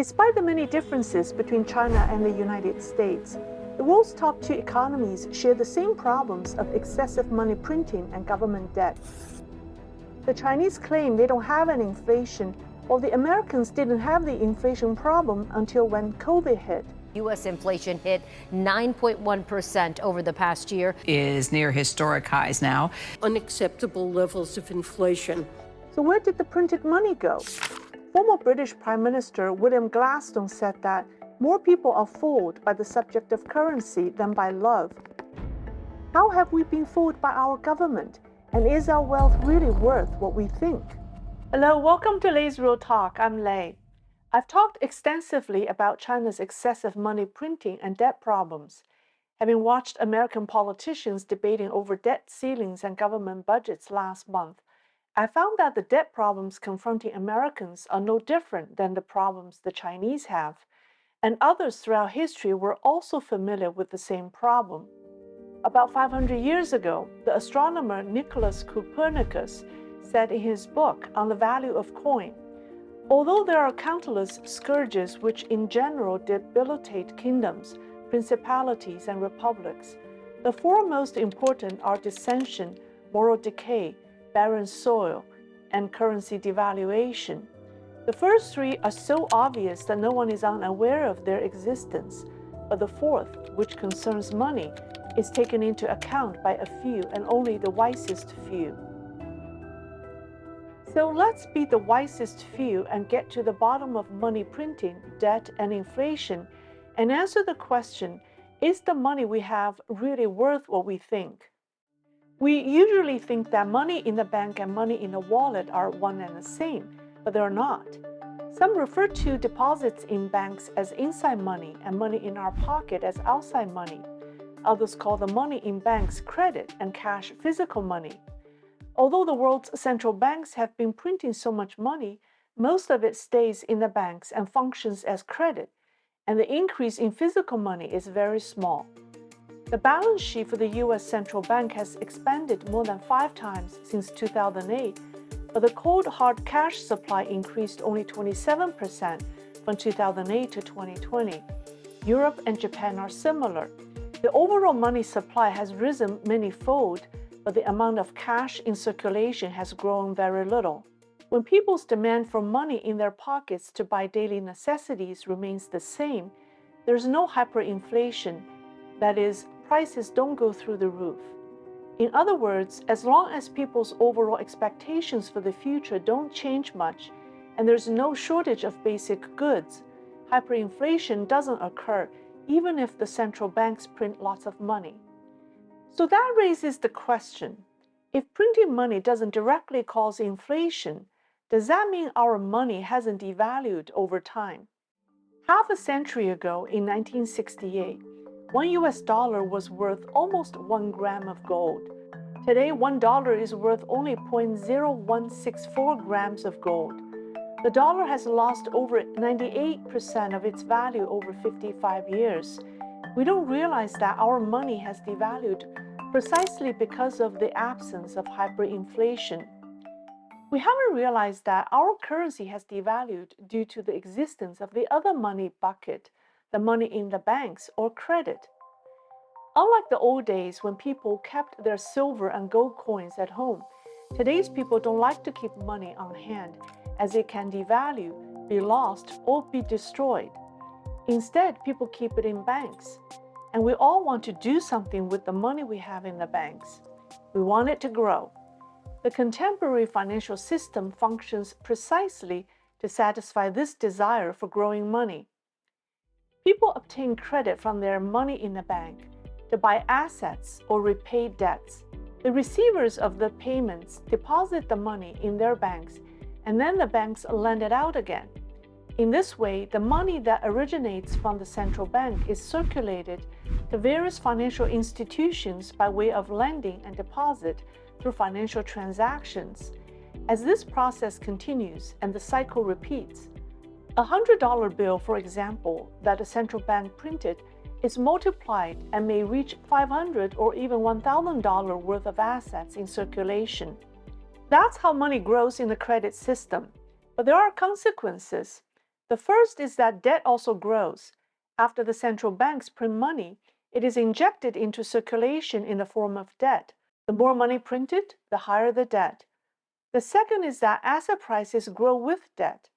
Despite the many differences between China and the United States, the world's top two economies share the same problems of excessive money printing and government debt. The Chinese claim they don't have any inflation, while the Americans didn't have the inflation problem until when COVID hit. U.S. inflation hit 9.1% over the past year. Is near historic highs now. Unacceptable levels of inflation. So where did the printed money go? Former British Prime Minister William Gladstone said that more people are fooled by the subject of currency than by love. How have we been fooled by our government? And is our wealth really worth what we think? Hello, welcome to Leisrealtalk. I'm Lei. I've talked extensively about China's excessive money printing and debt problems. Having watched American politicians debating over debt ceilings and government budgets last month, I found that the debt problems confronting Americans are no different than the problems the Chinese have, and others throughout history were also familiar with the same problem. About 500 years ago, the astronomer Nicholas Copernicus said in his book On the Value of Coin, "Although there are countless scourges which in general debilitate kingdoms, principalities, and republics, the four most important are dissension, moral decay, barren soil, and currency devaluation. The first three are so obvious that no one is unaware of their existence, but the fourth, which concerns money, is taken into account by a few and only the wisest few." So let's be the wisest few and get to the bottom of money printing, debt, and inflation, and answer the question, is the money we have really worth what we think? We usually think that money in the bank and money in the wallet are one and the same, but they're not. Some refer to deposits in banks as inside money and money in our pocket as outside money. Others call the money in banks credit and cash physical money. Although the world's central banks have been printing so much money, most of it stays in the banks and functions as credit, and the increase in physical money is very small. The balance sheet for the U.S. Central Bank has expanded more than 5 times since 2008, but the cold hard cash supply increased only 27% from 2008 to 2020. Europe and Japan are similar. The overall money supply has risen many-fold, but the amount of cash in circulation has grown very little. When people's demand for money in their pockets to buy daily necessities remains the same, there's no hyperinflation. That is, prices don't go through the roof. In other words, as long as people's overall expectations for the future don't change much, and there's no shortage of basic goods, hyperinflation doesn't occur even if the central banks print lots of money. So that raises the question, if printing money doesn't directly cause inflation, does that mean our money hasn't devalued over time? Half a century ago, in 1968, $1 US was worth almost 1 gram of gold. Today, $1 is worth only 0.0164 grams of gold. The dollar has lost over 98% of its value over 55 years. We don't realize that our money has devalued precisely because of the absence of hyperinflation. We haven't realized that our currency has devalued due to the existence of the other money bucket, the money in the banks or credit. Unlike the old days when people kept their silver and gold coins at home, today's people don't like to keep money on hand as it can devalue, be lost, or be destroyed. Instead, people keep it in banks. And we all want to do something with the money we have in the banks. We want it to grow. The contemporary financial system functions precisely to satisfy this desire for growing money. People obtain credit from their money in the bank to buy assets or repay debts. The receivers of the payments deposit the money in their banks, and then the banks lend it out again. In this way, the money that originates from the central bank is circulated to various financial institutions by way of lending and deposit through financial transactions. As this process continues and the cycle repeats, a $100 bill, for example, that a central bank printed is multiplied and may reach $500 or even $1,000 worth of assets in circulation. That's how money grows in the credit system. But there are consequences. The first is that debt also grows. After the central banks print money, it is injected into circulation in the form of debt. The more money printed, the higher the debt. The second is that asset prices grow with debt.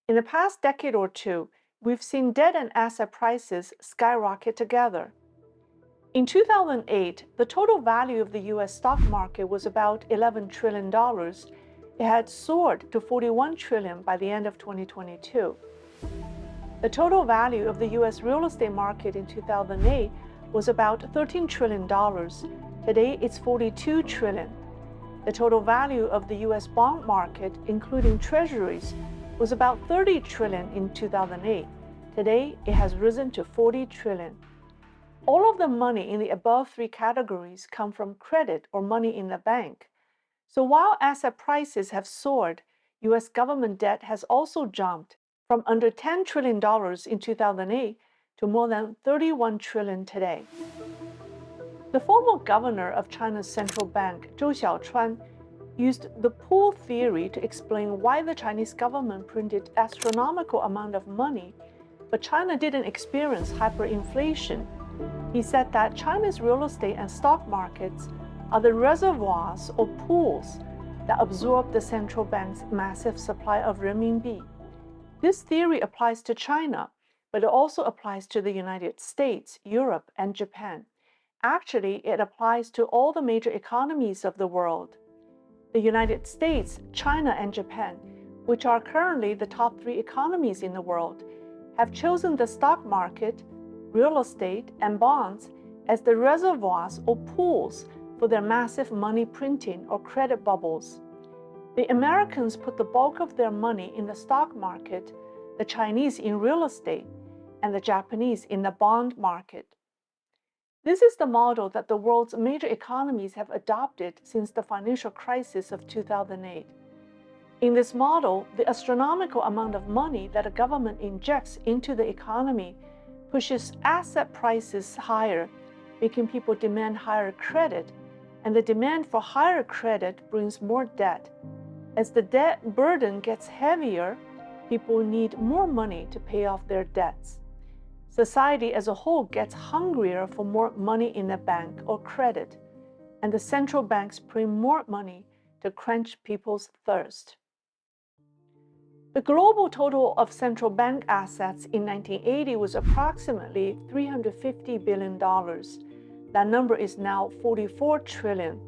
In the past decade or two, we've seen debt and asset prices skyrocket together. In 2008, the total value of the U.S. stock market was about $11 trillion. It had soared to $41 trillion by the end of 2022. The total value of the U.S. real estate market in 2008 was about $13 trillion. Today, it's $42 trillion. The total value of the U.S. bond market, including treasuries, was about $30 trillion in 2008. Today, it has risen to $40 trillion. All of the money in the above three categories come from credit or money in the bank. So while asset prices have soared, U.S. government debt has also jumped from under $10 trillion in 2008 to more than $31 trillion today. The former governor of China's central bank, Zhou Xiaochuan, used the pool theory to explain why the Chinese government printed astronomical amount of money, but China didn't experience hyperinflation. He said that China's real estate and stock markets are the reservoirs or pools that absorb the central bank's massive supply of renminbi. This theory applies to China, but it also applies to the United States, Europe, and Japan. Actually, it applies to all the major economies of the world. The United States, China, and Japan, which are currently the top three economies in the world, have chosen the stock market, real estate, and bonds as the reservoirs or pools for their massive money printing or credit bubbles. The Americans put the bulk of their money in the stock market, the Chinese in real estate, and the Japanese in the bond market. This is the model that the world's major economies have adopted since the financial crisis of 2008. In this model, the astronomical amount of money that a government injects into the economy pushes asset prices higher, making people demand higher credit, and the demand for higher credit brings more debt. As the debt burden gets heavier, people need more money to pay off their debts. Society as a whole gets hungrier for more money in the bank or credit, and the central banks print more money to quench people's thirst. The global total of central bank assets in 1980 was approximately $350 billion. That number is now $44 trillion.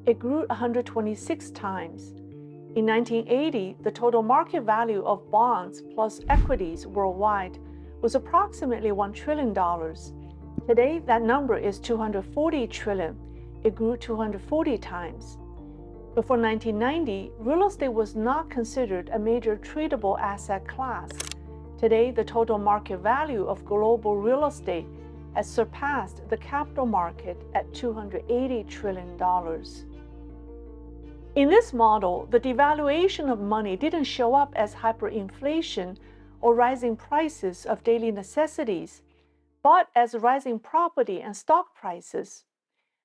It grew 126 times. In 1980, the total market value of bonds plus equities worldwide was approximately $1 trillion. Today, that number is $240 trillion. It grew 240 times. Before 1990, real estate was not considered a major tradable asset class. Today, the total market value of global real estate has surpassed the capital market at $280 trillion. In this model, the devaluation of money didn't show up as hyperinflation or rising prices of daily necessities, but as rising property and stock prices.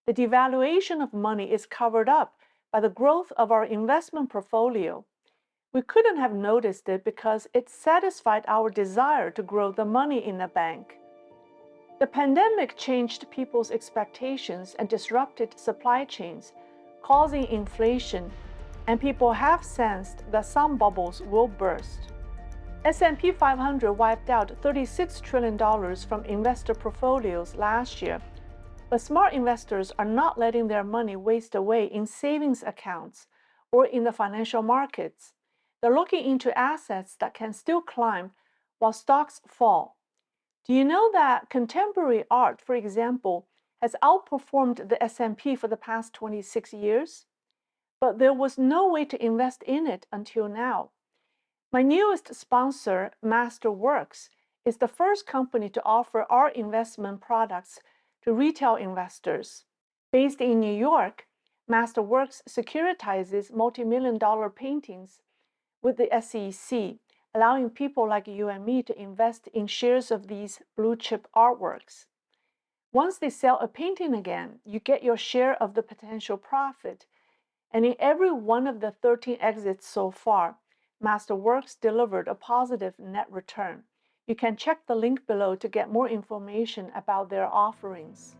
The devaluation of money is covered up by the growth of our investment portfolio. We couldn't have noticed it because it satisfied our desire to grow the money in the bank. The pandemic changed people's expectations and disrupted supply chains, causing inflation, and people have sensed that some bubbles will burst. S&P 500 wiped out $36 trillion from investor portfolios last year, but smart investors are not letting their money waste away in savings accounts or in the financial markets. They're looking into assets that can still climb while stocks fall. Do you know that contemporary art, for example, has outperformed the S&P for the past 26 years? But there was no way to invest in it until now. My newest sponsor, Masterworks, is the first company to offer our investment products to retail investors. Based in New York, Masterworks securitizes multi-million-dollar paintings with the SEC, allowing people like you and me to invest in shares of these blue-chip artworks. Once they sell a painting again, you get your share of the potential profit. And in every one of the 13 exits so far, Masterworks delivered a positive net return. You can check the link below to get more information about their offerings.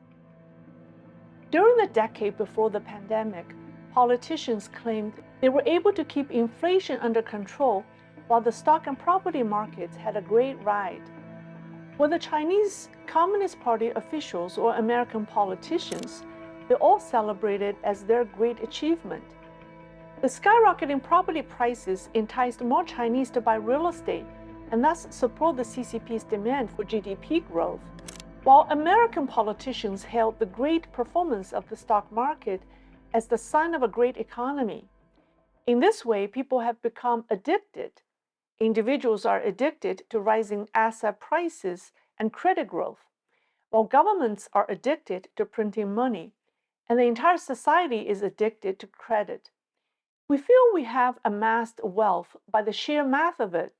During the decade before the pandemic, politicians claimed they were able to keep inflation under control while the stock and property markets had a great ride. Whether Chinese Communist Party officials or American politicians, they all celebrated as their great achievement. The skyrocketing property prices enticed more Chinese to buy real estate and thus support the CCP's demand for GDP growth. While American politicians hailed the great performance of the stock market as the sign of a great economy. In this way, people have become addicted. Individuals are addicted to rising asset prices and credit growth, while governments are addicted to printing money, and the entire society is addicted to credit. We feel we have amassed wealth by the sheer math of it,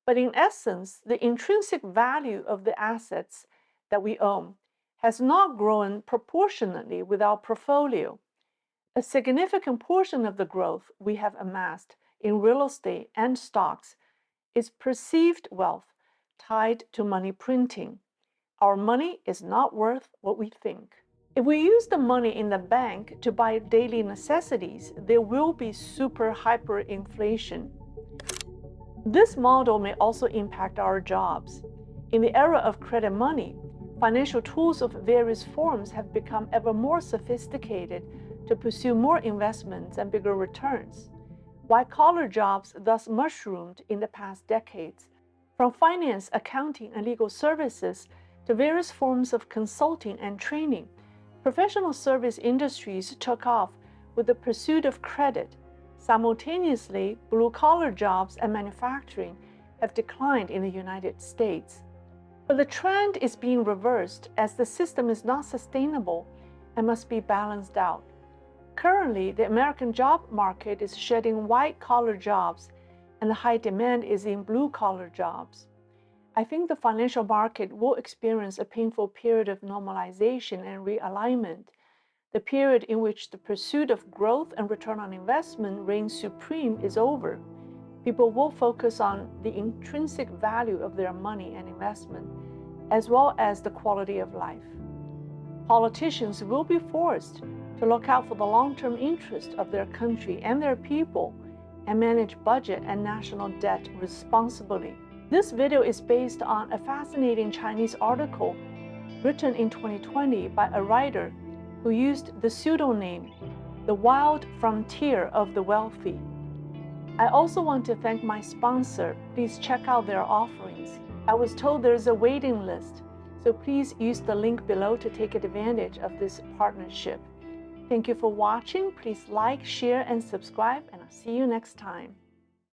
but in essence, the intrinsic value of the assets that we own has not grown proportionately with our portfolio. A significant portion of the growth we have amassed in real estate and stocks is perceived wealth tied to money printing. Our money is not worth what we think. If we use the money in the bank to buy daily necessities, there will be super hyperinflation. This model may also impact our jobs. In the era of credit money, financial tools of various forms have become ever more sophisticated to pursue more investments and bigger returns. White-collar jobs thus mushroomed in the past decades, from finance, accounting, and legal services to various forms of consulting and training. Professional service industries took off with the pursuit of credit. Simultaneously, blue-collar jobs and manufacturing have declined in the United States. But the trend is being reversed as the system is not sustainable and must be balanced out. Currently, the American job market is shedding white-collar jobs, and the high demand is in blue-collar jobs. I think the financial market will experience a painful period of normalization and realignment. The period in which the pursuit of growth and return on investment reigns supreme is over. People will focus on the intrinsic value of their money and investment, as well as the quality of life. Politicians will be forced to look out for the long-term interest of their country and their people and manage budget and national debt responsibly. This video is based on a fascinating Chinese article written in 2020 by a writer who used the pseudonym, The Wild Frontier of the Wealthy. I also want to thank my sponsor. Please check out their offerings. I was told there's a waiting list, so please use the link below to take advantage of this partnership. Thank you for watching. Please like, share, and subscribe, and I'll see you next time.